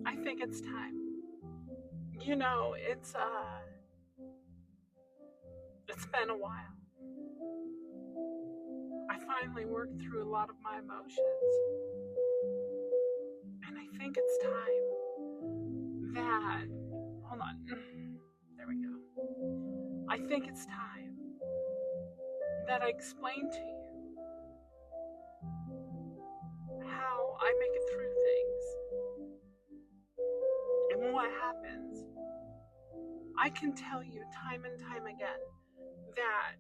I think it's time. You know, it's been a while. I finally worked through a lot of my emotions, and I think it's time that, hold on, there we go. I think it's time that I explain to you how I make it through things and what happens. I can tell you time and time again that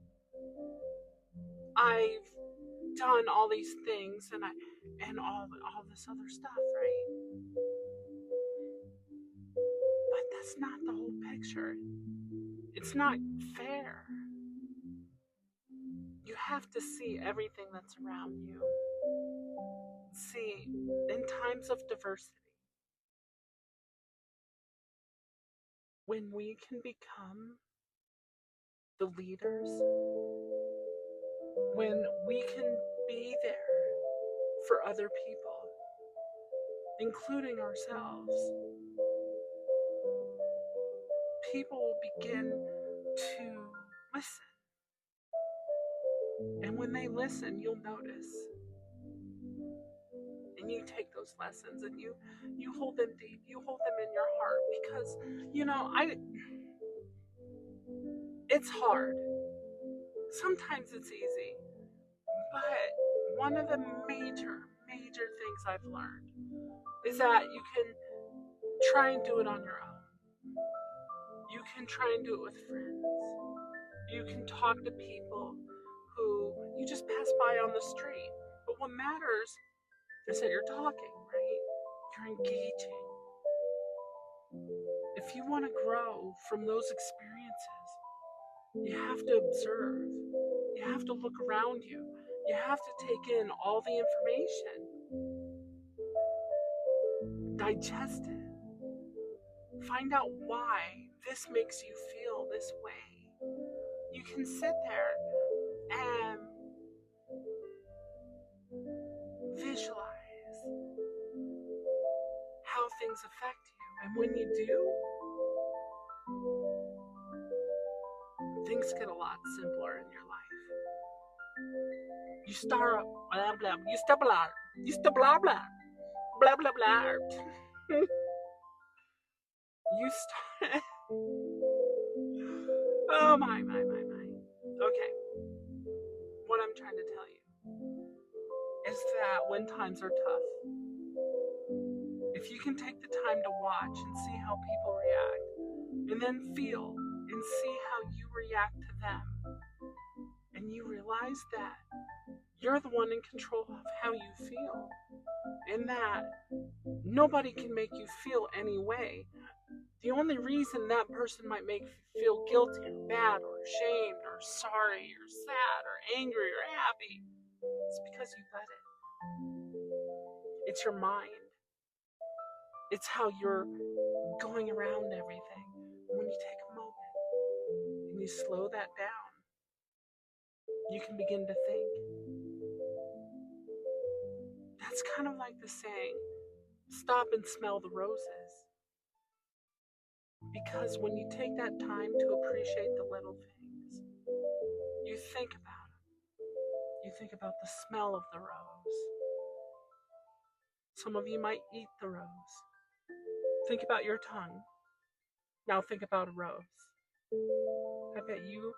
I've done all these things and all this other stuff, right? But that's not the whole picture. It's not fair. You have to see everything that's around you. See, in times of diversity, when we can become the leaders, when we can be there for other people, including ourselves, people will begin to listen. And when they listen, you'll notice. And you take those lessons and you hold them deep. You hold them in your heart because, you know, it's hard. Sometimes it's easy. But one of the major things I've learned is that you can try and do it on your own. You can try and do it with friends. You can talk to people who you just pass by on the street. But what matters is that you're talking, right? You're engaging. If you want to grow from those experiences, you have to observe. You have to look around you. You have to take in all the information. Digest it. Find out why this makes you feel this way. You can sit there and visualize how things affect you. And when you do, things get a lot simpler in your life. You start blah blah. You start blah. You start blah blah. Blah blah blah. You start. Oh my. Okay. What I'm trying to tell you is that when times are tough, if you can take the time to watch and see how people react, and then feel and see how you react to them, and you realize that you're the one in control of how you feel, and that nobody can make you feel any way. The only reason that person might make you feel guilty or bad or ashamed or sorry or sad or angry or happy is because you let it. It's your mind. It's how you're going around everything. When you take a moment and you slow that down, you can begin to think. That's kind of like the saying, stop and smell the roses. Because when you take that time to appreciate the little things, you think about them. You think about the smell of the rose. Some of you might eat the rose. Think about your tongue. Now think about a rose. I bet you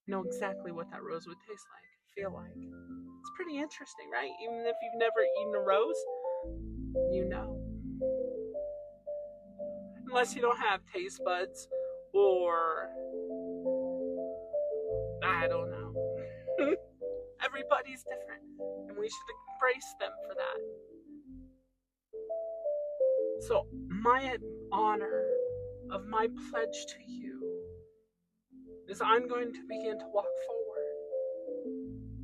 know exactly what that rose would taste like, feel like. It's pretty interesting, right? Even if you've never eaten a rose, you know. Unless you don't have taste buds or I don't know. Everybody's different, and we should embrace them for that. So, my honor of my pledge to you is I'm going to begin to walk forward.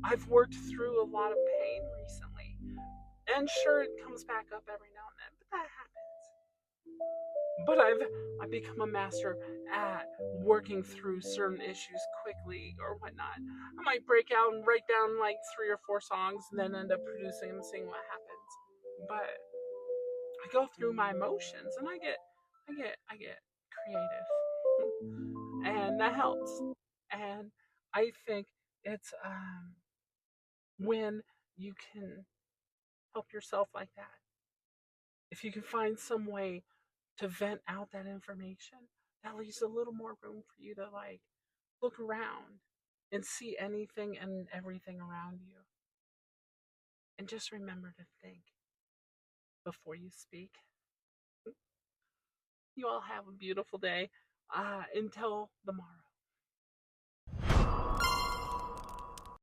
I've worked through a lot of pain recently, and sure, it comes back up every now and then, but that happens. But I've become a master at working through certain issues quickly or whatnot. I might break out and write down like 3 or 4 songs and then end up producing them, seeing what happens. But go through my emotions, and I get creative, and that helps. And I think it's when you can help yourself like that. If you can find some way to vent out that information, that leaves a little more room for you to like look around and see anything and everything around you. And just remember to think before you speak. You all have a beautiful day. Until tomorrow.